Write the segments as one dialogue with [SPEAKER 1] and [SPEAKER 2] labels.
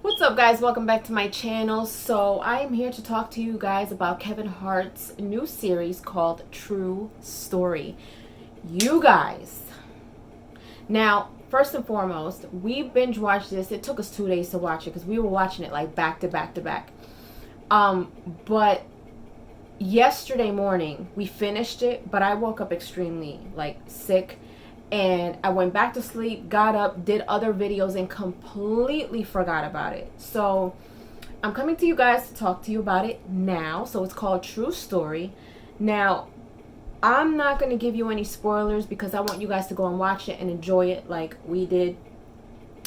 [SPEAKER 1] What's up, guys? Welcome back to my channel. So I am here to talk to you guys about Kevin Hart's new series called True Story. You guys, now first and foremost, we binge watched this. It took us 2 days to watch it because we were watching it like back to back to back. But yesterday morning we finished it, but I woke up extremely sick. And I went back to sleep, got up, did other videos, and completely forgot about it. So I'm coming to you guys to talk to you about it now. So it's called True Story. Now, I'm not going to give you any spoilers because I want you guys to go and watch it and enjoy it like we did,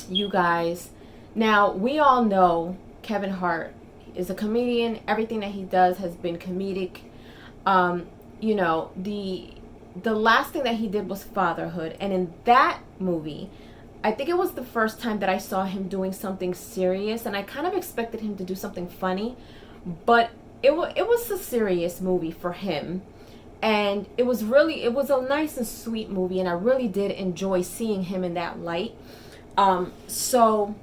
[SPEAKER 1] you guys. Now, we all know Kevin Hart is a comedian. Everything that he does has been comedic. The last thing that he did was Fatherhood, and in that movie, I think it was the first time that I saw him doing something serious, and I kind of expected him to do something funny, but it was a serious movie for him, and it was a nice and sweet movie, and I really did enjoy seeing him in that light. So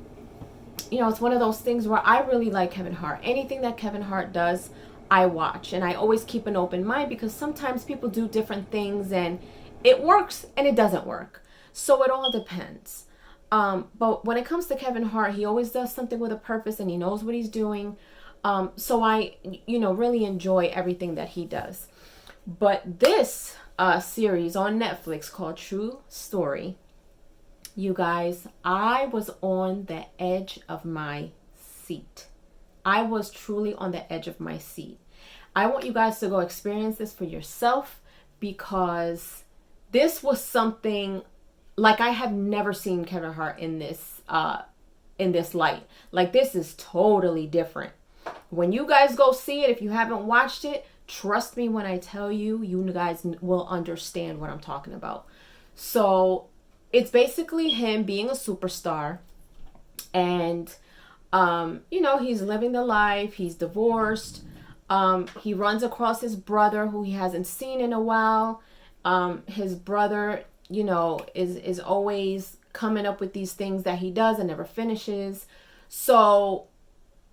[SPEAKER 1] it's one of those things where I really like Kevin Hart. Anything that Kevin Hart does, I watch, and I always keep an open mind because sometimes people do different things and it works and it doesn't work. So it all depends. But when it comes to Kevin Hart, he always does something with a purpose and he knows what he's doing. So I, really enjoy everything that he does. But this series on Netflix called True Story, you guys, I was on the edge of my seat. I was truly on the edge of my seat. I want you guys to go experience this for yourself because this was something like I have never seen Kevin Hart in this light. Like, this is totally different. When you guys go see it, if you haven't watched it, trust me when I tell you, you guys will understand what I'm talking about. So it's basically him being a superstar, and he's living the life. He's divorced. He runs across his brother who he hasn't seen in a while. His brother, is always coming up with these things that he does and never finishes. So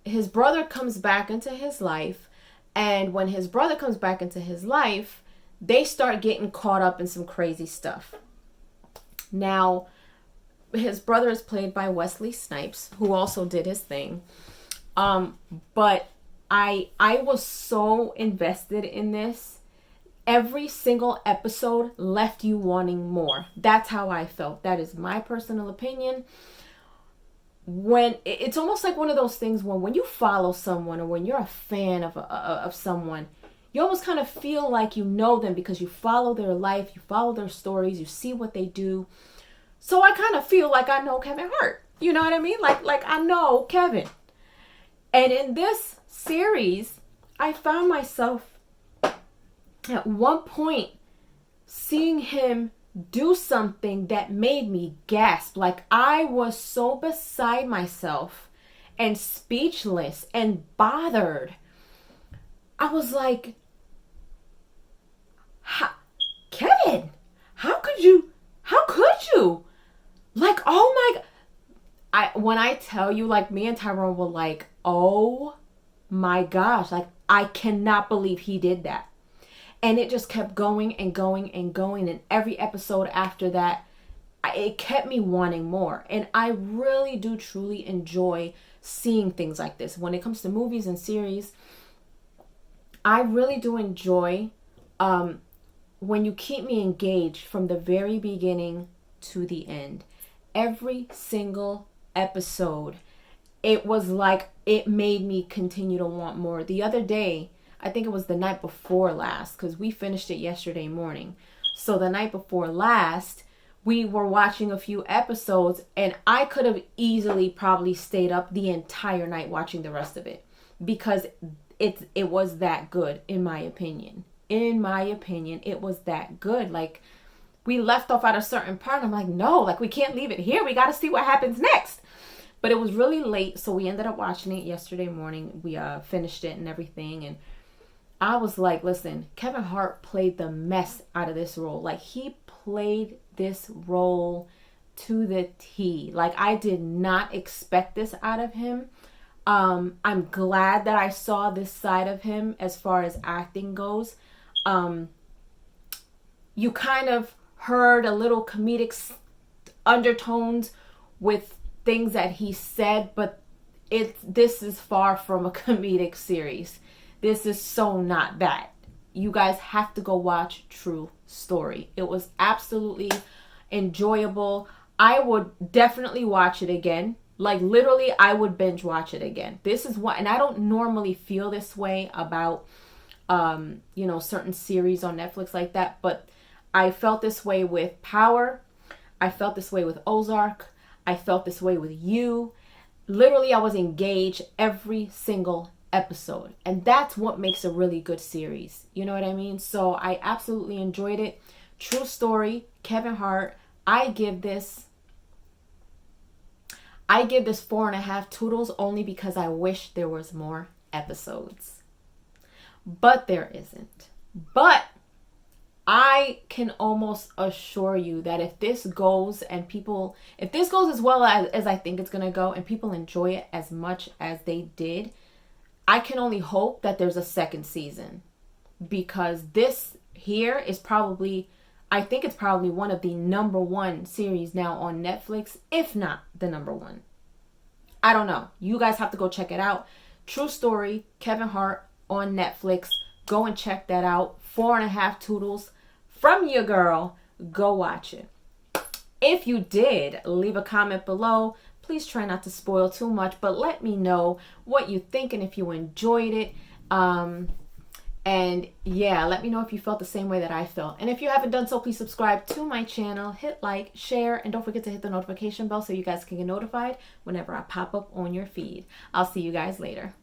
[SPEAKER 1] his brother comes back into his life. And when his brother comes back into his life, they start getting caught up in some crazy stuff. Now, his brother is played by Wesley Snipes, who also did his thing. But I was so invested in this. Every single episode left you wanting more. That's how I felt. That is my personal opinion. When it's almost like one of those things when you follow someone or when you're a fan of someone, you almost kind of feel like you know them because you follow their life, you follow their stories, you see what they do. So I kind of feel like I know Kevin Hart. You know what I mean? Like I know Kevin. And in this series, I found myself at one point seeing him do something that made me gasp. Like, I was so beside myself and speechless and bothered. I was like, Kevin, how could you? Like, oh my, when I tell you, like, me and Tyrone were like, oh my gosh, like, I cannot believe he did that. And it just kept going and going and going. And every episode after that, it kept me wanting more. And I really do truly enjoy seeing things like this. When it comes to movies and series, I really do enjoy when you keep me engaged from the very beginning to the end. Every single episode, it was like it made me continue to want more. The other day, I think it was the night before last, because we finished it yesterday morning. So the night before last, we were watching a few episodes, and I could have easily probably stayed up the entire night watching the rest of it because it was that good, in my opinion. In my opinion, it was that good. Like, we left off at a certain part. I'm like, no, like, we can't leave it here. We got to see what happens next. But it was really late, so we ended up watching it yesterday morning. We finished it and everything, and I was like, listen, Kevin Hart played the mess out of this role. Like, he played this role to the T. Like, I did not expect this out of him. I'm glad that I saw this side of him as far as acting goes. You kind of heard a little comedic undertones with things that he said, but this is far from a comedic series. This is so not that. You guys have to go watch True Story. It was absolutely enjoyable. I would definitely watch it again. Like, literally, I would binge watch it again. This is what, and I don't normally feel this way about, certain series on Netflix like that, but I felt this way with Power. I felt this way with Ozark. I felt this way with You. Literally, I was engaged every single episode. And that's what makes a really good series. You know what I mean? So I absolutely enjoyed it. True Story, Kevin Hart. I give this 4.5 toodles only because I wish there was more episodes. But there isn't. But I can almost assure you that if this goes as well as I think it's going to go, and people enjoy it as much as they did, I can only hope that there's a second season, because this here is I think it's probably one of the number one series now on Netflix, if not the number one. I don't know. You guys have to go check it out. True Story, Kevin Hart on Netflix. Go and check that out. 4.5 toodles from your girl. Go watch it. If you did, leave a comment below. Please try not to spoil too much, but let me know what you think and if you enjoyed it. And yeah, let me know if you felt the same way that I felt. And if you haven't done so, please subscribe to my channel, hit like, share, and don't forget to hit the notification bell so you guys can get notified whenever I pop up on your feed. I'll see you guys later.